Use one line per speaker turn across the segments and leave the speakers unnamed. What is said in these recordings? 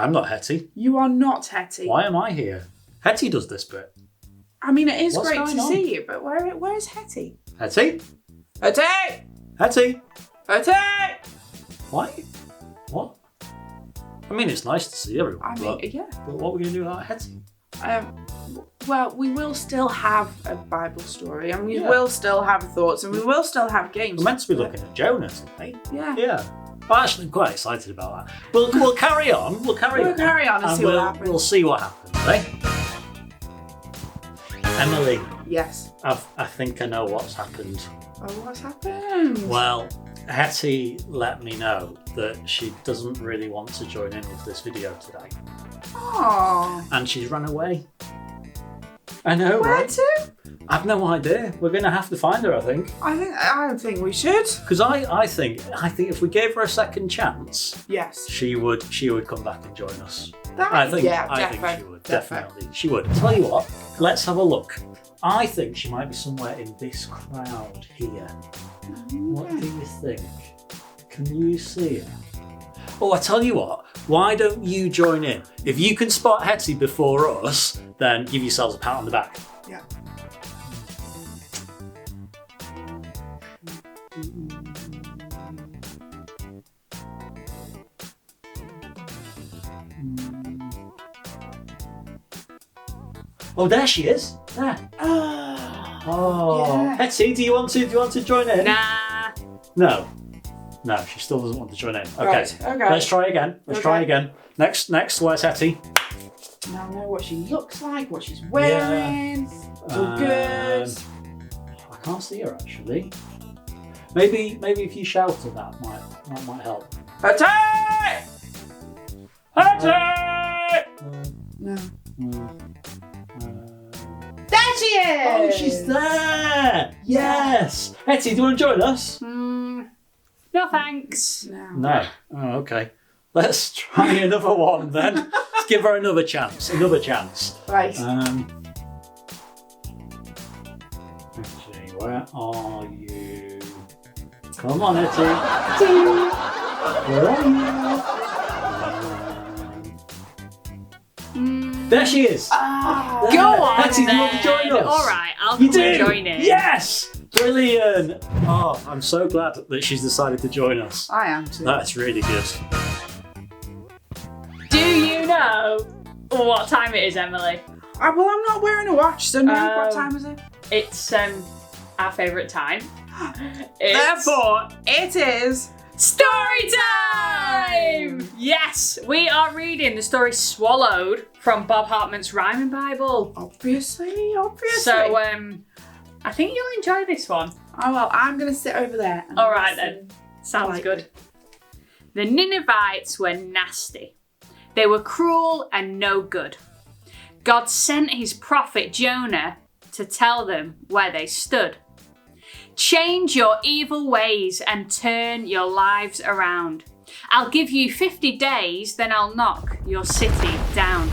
I'm not Hettie.
You are not Hettie.
Why am I here? Hettie does this bit.
I mean, it is
What's
great
going
to
on?
see you, but where is Hettie?
Hettie?
Hettie!
Hettie?
Hettie!
Why? What? I mean, it's nice to see everyone,
yeah.
but what are we going to do without Hettie?
Well, we will still have a Bible story, and we will still have thoughts, and we will still have games.
We're meant to be looking at Jonah today.
Yeah.
Yeah. Well, actually, I'm quite excited about that. We'll carry on. We'll carry on
and see what happens.
We'll see what happens, eh? Emily.
Yes.
I think I know what's happened.
Oh, what's happened?
Well, Hettie let me know that she doesn't really want to join in with this video today.
Oh.
And she's run away. I know,
Where
right?
to?
I've no idea. We're going to have to find her, I think.
I think we should.
Because I think if we gave her a second chance,
Yes.
she would come back and join us.
I think
she would. Definitely. She would. Tell you what, let's have a look. I think she might be somewhere in this crowd here. What do you think? Can you see her? Oh, I tell you what, why don't you join in? If you can spot Hettie before us, then give yourselves a pat on the back.
Yeah.
Oh, there she is. There. Oh,
yeah.
Hettie, do you want to join in?
Nah.
No, she still doesn't want to join in. Okay,
Right, okay.
Let's try again. Try again. Next, where's Hettie?
Now I know what she looks like, what she's wearing. It's all good.
I can't see her actually. Maybe if you shouted, that might help.
Hettie! Hettie! No. There she is!
Oh, she's there! Yes! Hettie, do you want to join us?
No thanks.
No. Oh, okay. Let's try another one then. Let's give her another chance.
Right.
Actually, where are you? Come on, Hettie. Where are you? There she is.
Go on.
Hettie, do you want to join us?
All right, I'll
You
come
do?
join in.
Yes! Brilliant! Oh, I'm so glad that she's decided to join us.
I am too.
That's really good.
Do you know what time it is, Emily?
Well, I'm not wearing a watch, so no. What time is it?
It's our favourite time.
Therefore, it is
Story time! Yes, we are reading the story Swallowed from Bob Hartman's Rhyming Bible.
Obviously.
So, I think you'll enjoy this one.
Oh, well, I'm going to sit over there. And
All right
listen.
then. Sounds good. The Ninevites were nasty. They were cruel and no good. God sent his prophet Jonah to tell them where they stood. Change your evil ways and turn your lives around. I'll give you 50 days, then I'll knock your city down.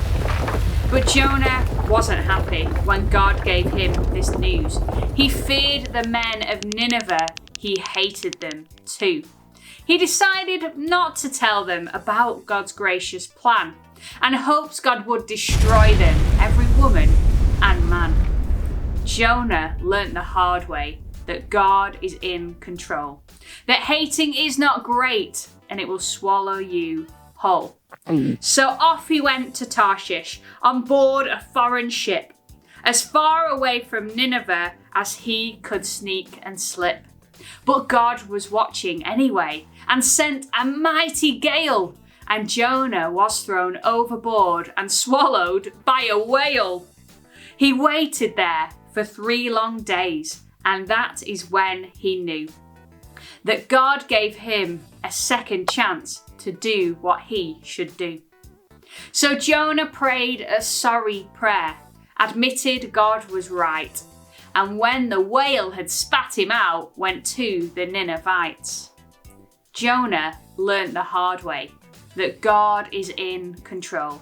But Jonah wasn't happy when God gave him this news. He feared the men of Nineveh. He hated them too. He decided not to tell them about God's gracious plan and hopes God would destroy them, every woman and man. Jonah learnt the hard way that God is in control, that hating is not great and it will swallow you whole. So off he went to Tarshish on board a foreign ship, as far away from Nineveh as he could sneak and slip. But God was watching anyway and sent a mighty gale, and Jonah was thrown overboard and swallowed by a whale. He waited there for 3 long days, and that is when he knew that God gave him a second chance to do what he should do. So Jonah prayed a sorry prayer, admitted God was right, and when the whale had spat him out, went to the Ninevites. Jonah learnt the hard way that God is in control,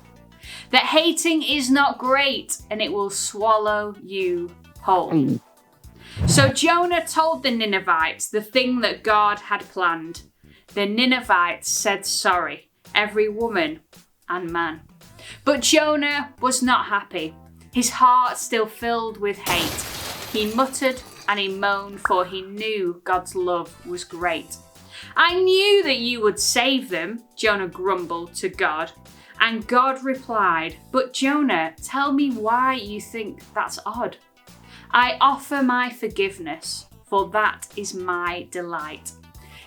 that hating is not great and it will swallow you whole. So Jonah told the Ninevites the thing that God had planned. The Ninevites said sorry, every woman and man. But Jonah was not happy. His heart still filled with hate. He muttered and he moaned, for he knew God's love was great. I knew that you would save them, Jonah grumbled to God. And God replied, but Jonah, tell me why you think that's odd. I offer my forgiveness, for that is my delight,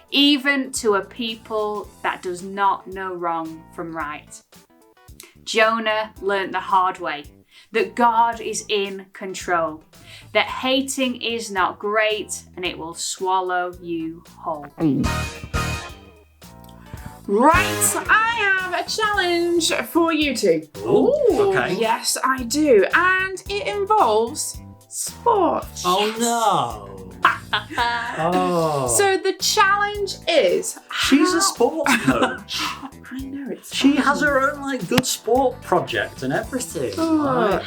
even to a people that does not know wrong from right. Jonah learnt the hard way that God is in control, that hating is not great and it will swallow you whole.
Right, I have a challenge for you two.
Ooh, okay.
Yes, I do. And it involves sport.
Oh no. Oh.
So the challenge is...
She's a sports coach.
I know, it's
She
fun.
has her own good sport project and everything.
Oh.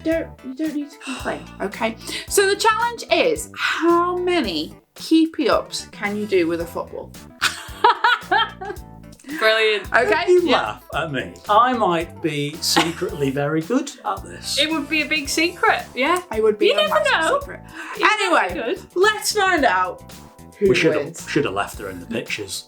You don't need to complain, okay? So the challenge is, how many keepy-ups can you do with a football?
Brilliant.
Okay?
You laugh at me. I might be secretly very good at this.
It would be a big secret, yeah.
I would be
You
a
never
massive
know.
secret.
It's
Anyway,
good.
let's find out who
We should
wins.
have left her in the pictures.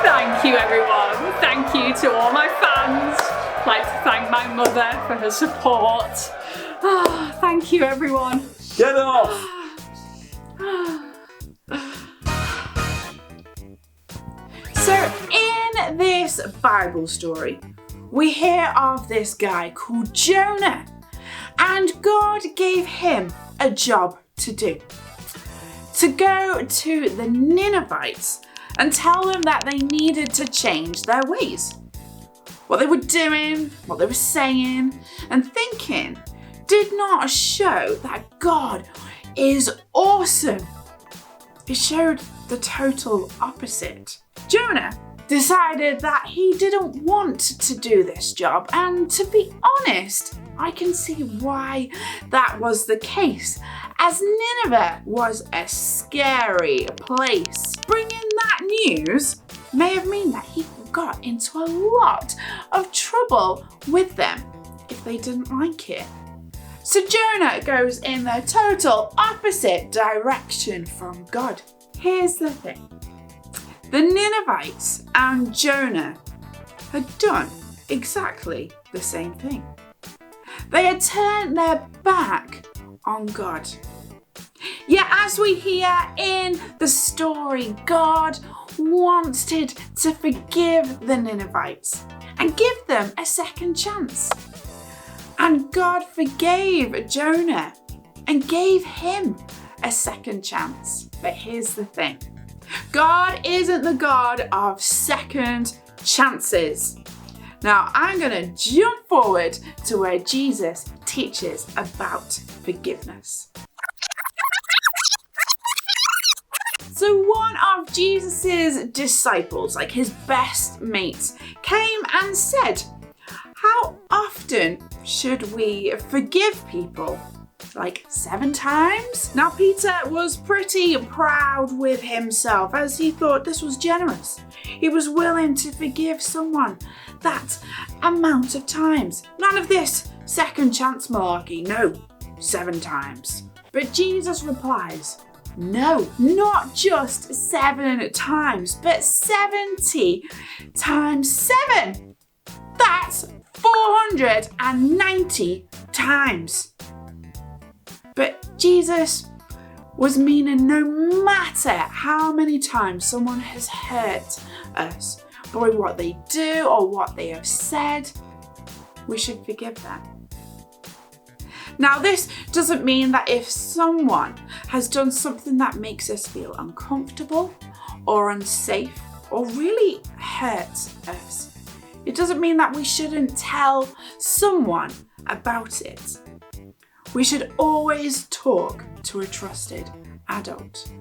Thank you, everyone. Thank you to all my fans. I'd like to thank my mother for her support. Oh, thank you, everyone.
Get off!
So in this Bible story, we hear of this guy called Jonah, and God gave him a job to do. To go to the Ninevites and tell them that they needed to change their ways. What they were doing, what they were saying and thinking did not show that God is awesome. It showed the total opposite. Jonah decided that he didn't want to do this job, and to be honest, I can see why that was the case, as Nineveh was a scary place. Bringing that news may have meant that he got into a lot of trouble with them if they didn't like it. So Jonah goes in the total opposite direction from God. Here's the thing. The Ninevites and Jonah had done exactly the same thing. They had turned their back on God. Yet as we hear in the story, God wanted to forgive the Ninevites and give them a second chance. And God forgave Jonah and gave him a second chance. But here's the thing. God isn't the God of second chances. Now I'm going to jump forward to where Jesus teaches about forgiveness. So one of Jesus's disciples, like his best mates, came and said, "How often should we forgive people? Like 7 times?" Now Peter was pretty proud with himself, as he thought this was generous. He was willing to forgive someone that amount of times. None of this second chance malarkey, no, 7 times. But Jesus replies, no, not just 7 times, but 70 times 7. That's 490 times. But Jesus was meaning no matter how many times someone has hurt us by what they do or what they have said, we should forgive them. Now, this doesn't mean that if someone has done something that makes us feel uncomfortable or unsafe or really hurts us, it doesn't mean that we shouldn't tell someone about it. We should always talk to a trusted adult.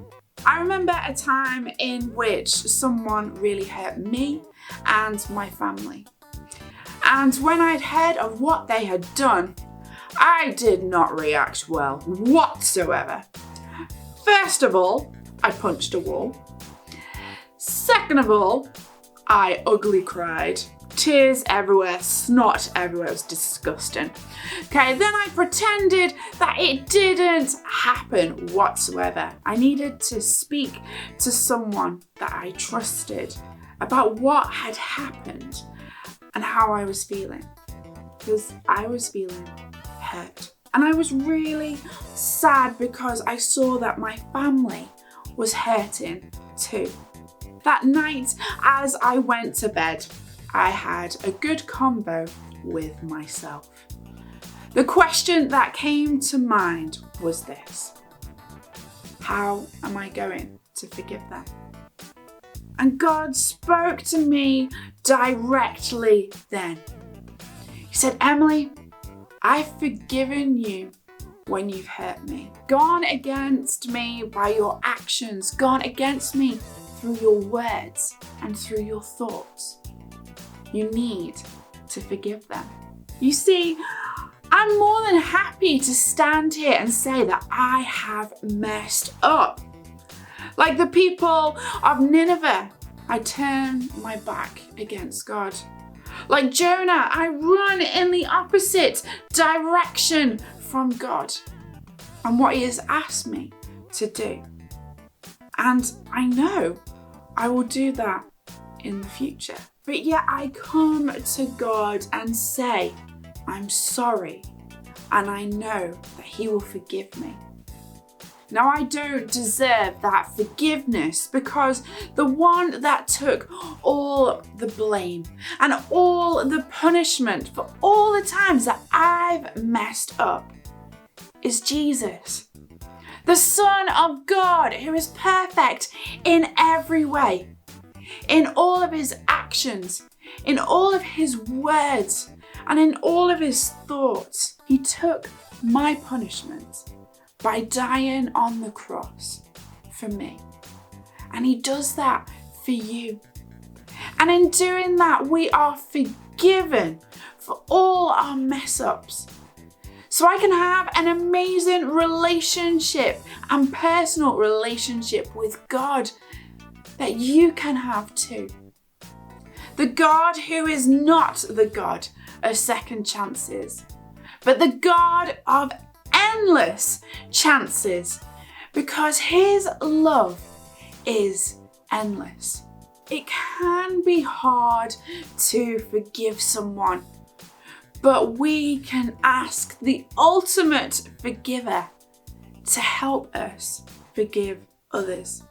I remember a time in which someone really hurt me and my family. And when I'd heard of what they had done, I did not react well whatsoever. First of all, I punched a wall. Second of all, I ugly cried. Tears everywhere, snot everywhere, it was disgusting. Okay, then I pretended that it didn't happen whatsoever. I needed to speak to someone that I trusted about what had happened and how I was feeling, because I was feeling hurt. And I was really sad because I saw that my family was hurting too. That night, as I went to bed, I had a good convo with myself. The question that came to mind was this: how am I going to forgive them? And God spoke to me directly then. He said, Emily, I've forgiven you when you've hurt me, gone against me by your actions, gone against me through your words and through your thoughts. You need to forgive them. You see, I'm more than happy to stand here and say that I have messed up. Like the people of Nineveh, I turn my back against God. Like Jonah, I run in the opposite direction from God and what He has asked me to do. And I know I will do that in the future. But yet I come to God and say, I'm sorry, and I know that He will forgive me. Now, I don't deserve that forgiveness because the one that took all the blame and all the punishment for all the times that I've messed up is Jesus, the Son of God, who is perfect in every way. In all of His actions, in all of His words, and in all of His thoughts, He took my punishment by dying on the cross for me. And He does that for you. And in doing that, we are forgiven for all our mess ups. So I can have an amazing relationship and personal relationship with God that you can have too. The God who is not the God of second chances, but the God of endless chances, because His love is endless. It can be hard to forgive someone, but we can ask the ultimate forgiver to help us forgive others.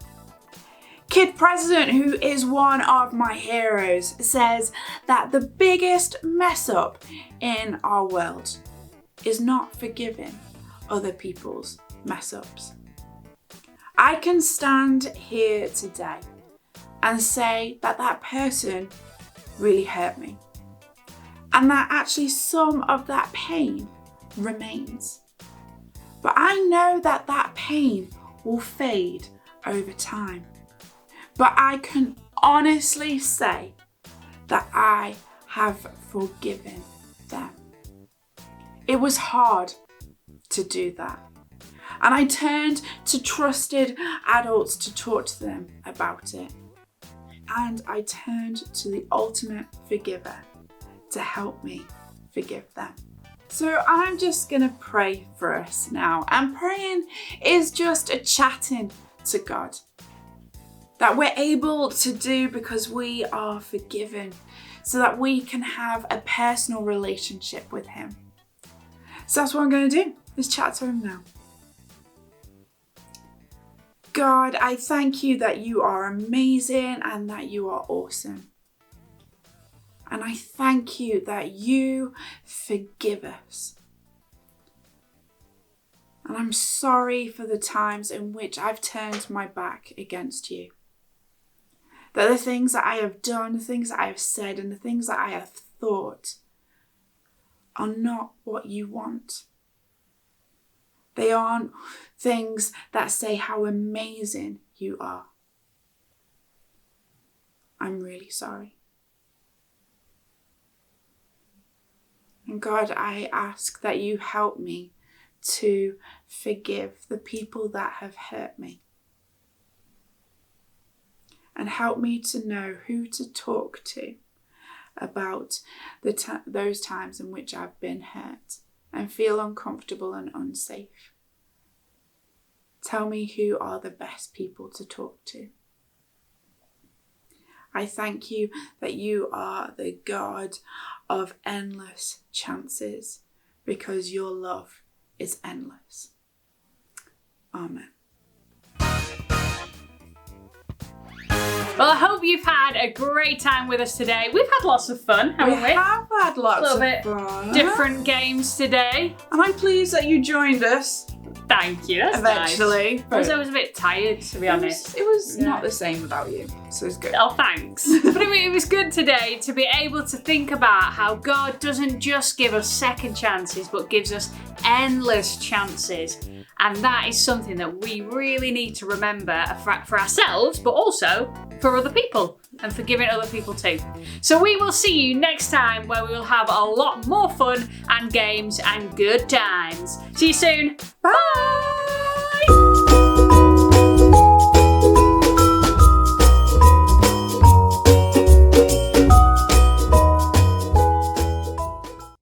Kid President, who is one of my heroes, says that the biggest mess up in our world is not forgiving other people's mess ups. I can stand here today and say that that person really hurt me, and that actually some of that pain remains. But I know that that pain will fade over time. But I can honestly say that I have forgiven them. It was hard to do that. And I turned to trusted adults to talk to them about it. And I turned to the ultimate forgiver to help me forgive them. So I'm just going to pray for us now. And praying is just a chatting to God that we're able to do because we are forgiven, so that we can have a personal relationship with Him. So that's what I'm going to do, is chat to Him now. God, I thank You that You are amazing and that You are awesome. And I thank You that You forgive us. And I'm sorry for the times in which I've turned my back against you. That the things that I have done, the things that I have said, and the things that I have thought are not what you want. They aren't things that say how amazing you are. I'm really sorry. And God, I ask that you help me to forgive the people that have hurt me. And help me to know who to talk to about those times in which I've been hurt and feel uncomfortable and unsafe. Tell me who are the best people to talk to. I thank you that you are the God of endless chances because your love is endless. Amen.
Well, I hope you've had a great time with us today. We've had lots of fun, haven't we?
We have had lots of
bit
fun.
Different games today.
And I'm pleased that you joined us
Thank you. That's
eventually.
Nice. I was a bit tired, to be honest.
It was not the same without you, so it's good.
Oh, thanks. But it was good today to be able to think about how God doesn't just give us second chances, but gives us endless chances. And that is something that we really need to remember for ourselves, but also for other people and for giving other people too. So we will see you next time where we will have a lot more fun and games and good times. See you soon.
Bye!